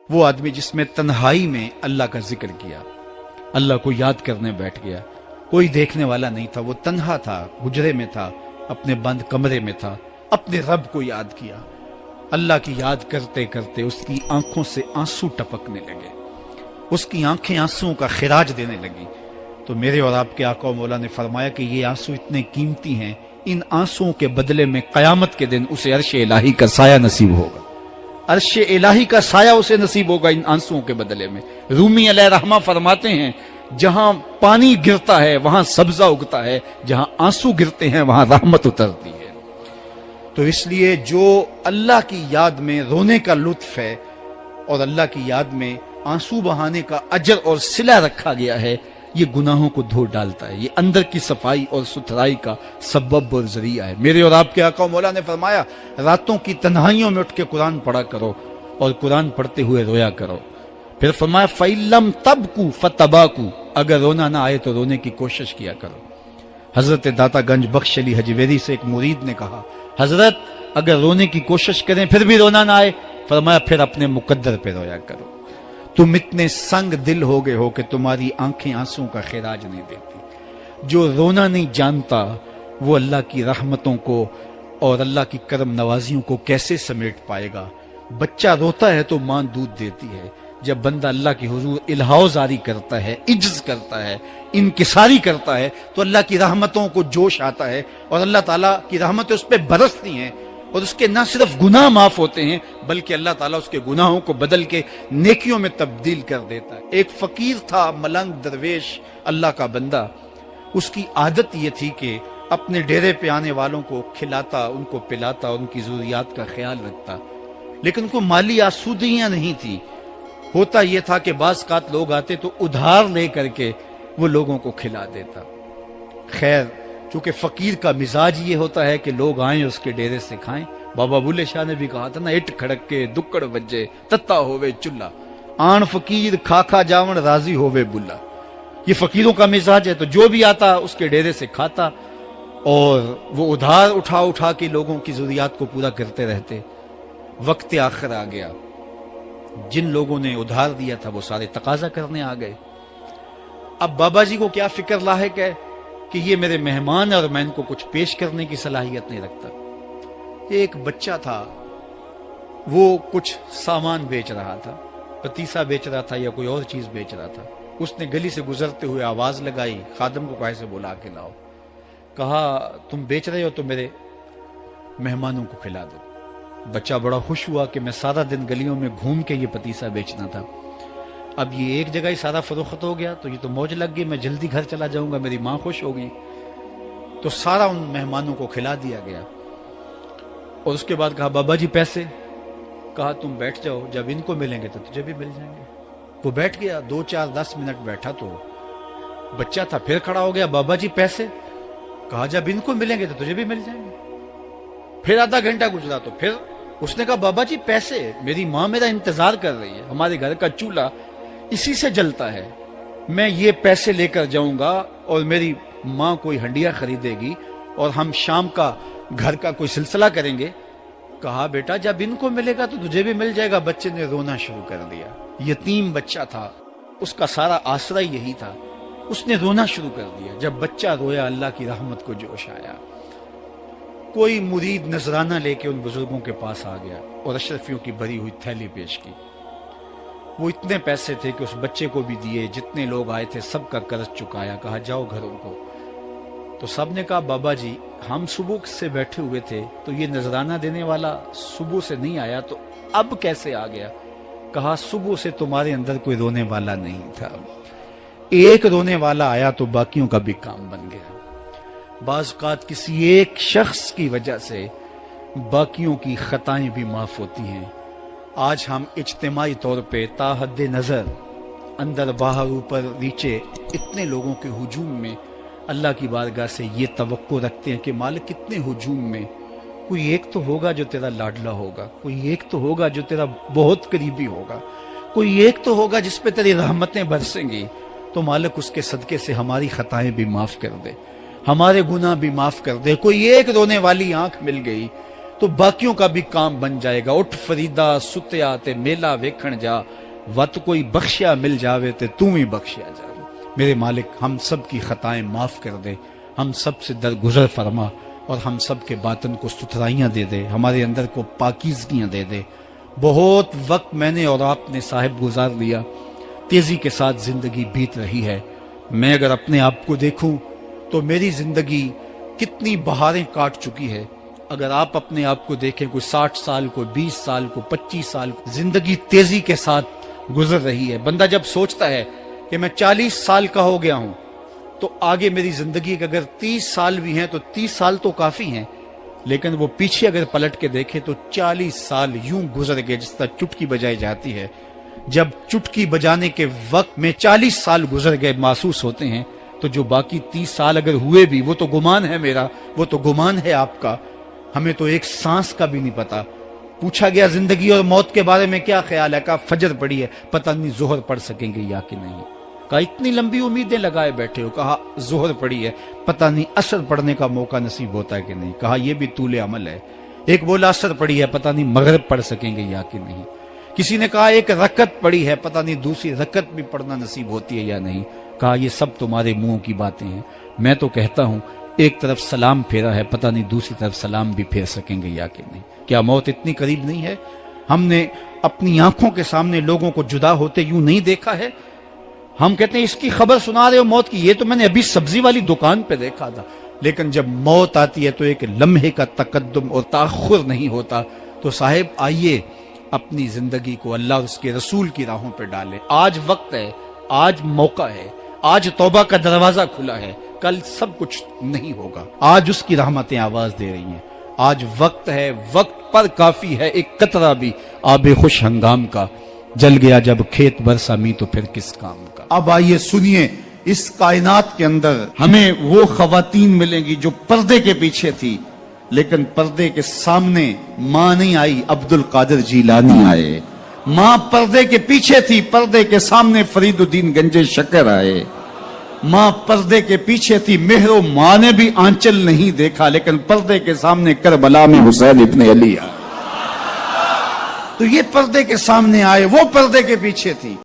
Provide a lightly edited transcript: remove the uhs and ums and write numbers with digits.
وہ آدمی جس میں تنہائی میں اللہ کا ذکر کیا، اللہ کو یاد کرنے بیٹھ گیا، کوئی دیکھنے والا نہیں تھا، وہ تنہا تھا، حجرے میں تھا، اپنے بند کمرے میں تھا، اپنے رب کو یاد کیا۔ اللہ کی یاد کرتے کرتے اس کی آنکھوں سے آنسو ٹپکنے لگے، اس کی آنکھیں آنسوؤں کا خراج دینے لگی۔ تو میرے اور آپ کے آقا و مولا نے فرمایا کہ یہ آنسو اتنے قیمتی ہیں، ان آنسوؤں کے بدلے میں قیامت کے دن اسے عرش الہی کا سایہ نصیب ہوگا، عرش الہی کا سایہ اسے نصیب ہوگا ان آنسوؤں کے بدلے میں۔ رومی علیہ رحمہ فرماتے ہیں جہاں پانی گرتا ہے وہاں سبزہ اگتا ہے، جہاں آنسو گرتے ہیں وہاں رحمت اترتی ہے۔ تو اس لیے جو اللہ کی یاد میں رونے کا لطف ہے اور اللہ کی یاد میں آنسو بہانے کا اجر اور صلہ رکھا گیا ہے، یہ گناہوں کو دھو ڈالتا ہے، یہ اندر کی صفائی اور ستھرائی کا سبب اور ذریعہ ہے۔ میرے اور آپ کے آقا و مولا نے فرمایا راتوں کی تنہائیوں میں اٹھ کے قرآن پڑھا کرو اور قرآن پڑھتے ہوئے رویا کرو۔ پھر فرمایا فَإِلَّمْ تَبْكُوا فَتَبَاكُوا، اگر رونا نہ آئے تو رونے کی کوشش کیا کرو۔ حضرت داتا گنج بخش علی حجویری سے ایک مرید نے کہا حضرت اگر رونے کی کوشش کریں پھر بھی رونا نہ آئے، فرمایا پھر اپنے مقدر پہ رویا کرو۔ تم اتنے سنگ دل ہو گئے ہو کہ تمہاری آنکھیں آنسوں کا خراج نہیں دیتی۔ جو رونا نہیں جانتا وہ اللہ کی رحمتوں کو اور اللہ کی کرم نوازیوں کو کیسے سمیٹ پائے گا؟ بچہ روتا ہے تو ماں دودھ دیتی ہے، جب بندہ اللہ کی حضور الہاؤ زاری کرتا ہے، عجز کرتا ہے، انکساری کرتا ہے تو اللہ کی رحمتوں کو جوش آتا ہے اور اللہ تعالیٰ کی رحمتیں اس پہ برستی ہیں، اور اس کے نہ صرف گناہ معاف ہوتے ہیں بلکہ اللہ تعالیٰ اس کے گناہوں کو بدل کے نیکیوں میں تبدیل کر دیتا ہے۔ ایک فقیر تھا، ملنگ درویش، اللہ کا بندہ، اس کی عادت یہ تھی کہ اپنے ڈیرے پہ آنے والوں کو کھلاتا، ان کو پلاتا، ان کی ضروریات کا خیال رکھتا، لیکن کو مالی آسودگیاں نہیں تھی۔ ہوتا یہ تھا کہ بعض اوقات لوگ آتے تو ادھار لے کر کے وہ لوگوں کو کھلا دیتا۔ خیر چونکہ فقیر کا مزاج یہ ہوتا ہے کہ لوگ آئیں اس کے ڈیرے سے کھائیں، بابا بلے شاہ نے بھی کہا تھا نا اٹ کھڑک کے دکڑ بجے تتا ہووے چلا، آن فقیر کھا کھا جاون راضی ہووے بلا۔ یہ فقیروں کا مزاج ہے، تو جو بھی آتا اس کے ڈیرے سے کھاتا اور وہ ادھار اٹھا اٹھا کے لوگوں کی ضروریات کو پورا کرتے رہتے۔ وقت آخر آ گیا، جن لوگوں نے ادھار دیا تھا وہ سارے تقاضا کرنے آ گئے۔ اب بابا جی کو کیا فکر لاحق ہے کہ یہ میرے مہمان اور میں ان کو کچھ پیش کرنے کی صلاحیت نہیں رکھتا۔ ایک بچہ تھا، وہ کچھ سامان بیچ رہا تھا، پتیسا بیچ رہا تھا یا کوئی اور چیز بیچ رہا تھا۔ اس نے گلی سے گزرتے ہوئے آواز لگائی، خادم کو کہا سے بلا کے لاؤ، کہا تم بیچ رہے ہو تو میرے مہمانوں کو کھلا دو۔ بچہ بڑا خوش ہوا کہ میں سارا دن گلیوں میں گھوم کے یہ پتیسا بیچنا تھا، اب یہ ایک جگہ ہی سارا فروخت ہو گیا تو یہ تو موج لگ گئی، میں جلدی گھر چلا جاؤں گا، میری ماں خوش ہوگی۔ تو سارا ان مہمانوں کو کھلا دیا گیا اور اس کے بعد کہا بابا جی پیسے؟ کہا تم بیٹھ جاؤ، جب ان کو ملیں گے تو تجھے بھی مل جائیں گے۔ وہ بیٹھ گیا، 2 4 10 منٹ بیٹھا تو بچہ تھا، پھر کھڑا ہو گیا، بابا جی پیسے؟ کہا جب ان کو ملیں گے تو تجھے بھی مل جائیں گے۔ پھر آدھا گھنٹہ گزرا تو پھر اس نے کہا بابا جی پیسے؟ میری ماں میرا انتظار کر رہی ہے، ہمارے گھر کا چولہا اسی سے جلتا ہے، میں یہ پیسے لے کر جاؤں گا اور میری ماں کوئی ہنڈیا خریدے گی اور ہم شام کا گھر کا کوئی سلسلہ کریں گے۔ کہا بیٹا جب ان کو ملے گا تو تجھے بھی مل جائے گا۔ بچے نے رونا شروع کر دیا، یتیم بچہ تھا، اس کا سارا آسرا یہی تھا، اس نے رونا شروع کر دیا۔ جب بچہ رویا اللہ کی رحمت کو جوش آیا۔ کوئی مرید نذرانہ لے کے ان بزرگوں کے پاس آ گیا اور اشرفیوں کی بھری ہوئی تھیلی پیش کی۔ وہ اتنے پیسے تھے کہ اس بچے کو بھی دیے، جتنے لوگ آئے تھے سب کا قرض چکایا، کہا جاؤ گھروں کو۔ تو سب نے کہا بابا جی ہم صبح سے بیٹھے ہوئے تھے تو یہ نذرانہ دینے والا صبح سے نہیں آیا تو اب کیسے آ گیا؟ کہا صبح سے تمہارے اندر کوئی رونے والا نہیں تھا، ایک رونے والا آیا تو باقیوں کا بھی کام بن گیا۔ بعض اوقات کسی ایک شخص کی وجہ سے باقیوں کی خطائیں بھی معاف ہوتی ہیں۔ آج ہم اجتماعی طور پہ تا حد نظر اندر باہر اوپر نیچے اتنے لوگوں کے ہجوم میں اللہ کی بارگاہ سے یہ توقع رکھتے ہیں کہ مالک کتنے ہجوم میں کوئی ایک تو ہوگا جو تیرا لاڈلا ہوگا، کوئی ایک تو ہوگا جو تیرا بہت قریبی ہوگا، کوئی ایک تو ہوگا جس پہ تیری رحمتیں برسیں گی، تو مالک اس کے صدقے سے ہماری خطائیں بھی معاف کر دے، ہمارے گناہ بھی معاف کر دے۔ کوئی ایک رونے والی آنکھ مل گئی تو باقیوں کا بھی کام بن جائے گا۔ اٹھ فریدا ستیا تے میلا ویکھن جا، وت کوئی بخشیا مل جاوے تے تو ہی بخشیا جا۔ میرے مالک ہم سب کی خطائیں معاف کر دے، ہم سب سے درگزر فرما، اور ہم سب کے باطن کو ستھرائیاں دے دے، ہمارے اندر کو پاکیزگیاں دے دے۔ بہت وقت میں نے اور آپ نے صاحب گزار لیا، تیزی کے ساتھ زندگی بیت رہی ہے۔ میں اگر اپنے آپ کو دیکھوں تو میری زندگی کتنی بہاریں کاٹ چکی ہے۔ اگر آپ اپنے آپ کو دیکھیں، کوئی 60 سال، کوئی 20 سال، کوئی 25 سال، زندگی تیزی کے ساتھ گزر رہی ہے۔ بندہ جب سوچتا ہے کہ میں 40 سال کا ہو گیا ہوں تو آگے میری زندگی کے اگر 30 سال بھی ہیں تو 30 سال تو کافی ہیں، لیکن وہ پیچھے اگر پلٹ کے دیکھے تو 40 سال یوں گزر گئے جس طرح چٹکی بجائی جاتی ہے۔ جب چٹکی بجانے کے وقت میں 40 سال گزر گئے محسوس ہوتے ہیں، تو جو باقی 30 سال اگر ہوئے بھی، وہ تو گمان ہے میرا، وہ تو گمان ہے آپ کا، ہمیں تو ایک سانس کا بھی نہیں پتا۔ پوچھا گیا زندگی اور موت کے بارے میں کیا خیال ہے؟ کہا فجر پڑی ہے، پتہ نہیں ظہر پڑھ سکیں گے یا کہ نہیں۔ کہا اتنی لمبی امیدیں لگائے بیٹھے ہو، کہا ظہر پڑی ہے، پتہ نہیں عصر پڑھنے کا موقع نصیب ہوتا ہے کہ نہیں۔ کہا یہ بھی طول عمل ہے۔ ایک بولا عصر پڑی ہے، پتہ نہیں مغرب پڑھ سکیں گے یا کہ نہیں۔ کسی نے کہا ایک رکعت پڑی ہے، پتہ نہیں دوسری رکعت بھی پڑھنا نصیب ہوتی ہے یا نہیں۔ کہا یہ سب تمہارے منہوں کی باتیں ہیں، میں تو کہتا ہوں ایک طرف سلام پھیرا ہے، پتہ نہیں دوسری طرف سلام بھی پھیر سکیں گے یا کہ نہیں۔ کیا موت اتنی قریب نہیں ہے؟ ہم نے اپنی آنکھوں کے سامنے لوگوں کو جدا ہوتے یوں نہیں دیکھا ہے؟ ہم کہتے ہیں اس کی خبر سنا رہے ہو موت کی، یہ تو میں نے ابھی سبزی والی دکان پہ دیکھا تھا۔ لیکن جب موت آتی ہے تو ایک لمحے کا تقدم اور تاخر نہیں ہوتا۔ تو صاحب آئیے اپنی زندگی کو اللہ اور اس کے رسول کی راہوں پہ ڈالیں۔ آج وقت ہے، آج موقع ہے، آج توبہ کا دروازہ کھلا ہے، کل سب کچھ نہیں ہوگا۔ آج اس کی رحمتیں آواز دے رہی ہیں، آج وقت ہے، وقت پر کافی ہے ایک قطرہ بھی آب خوش ہنگام کا، جل گیا جب کھیت برسا می تو پھر کس کام کا۔ اب آئیے سنیے، اس کائنات کے اندر ہمیں وہ خواتین ملیں گی جو پردے کے پیچھے تھی، لیکن پردے کے سامنے ماں نہیں آئی، عبد القادر جیلانی آئے۔ ماں پردے کے پیچھے تھی، پردے کے سامنے فرید الدین گنج شکر آئے۔ ماں پردے کے پیچھے تھی، مہر و ماں نے بھی آنچل نہیں دیکھا، لیکن پردے کے سامنے کربلا میں حسین ابن علی آئے۔ تو یہ پردے کے سامنے آئے، وہ پردے کے پیچھے تھی۔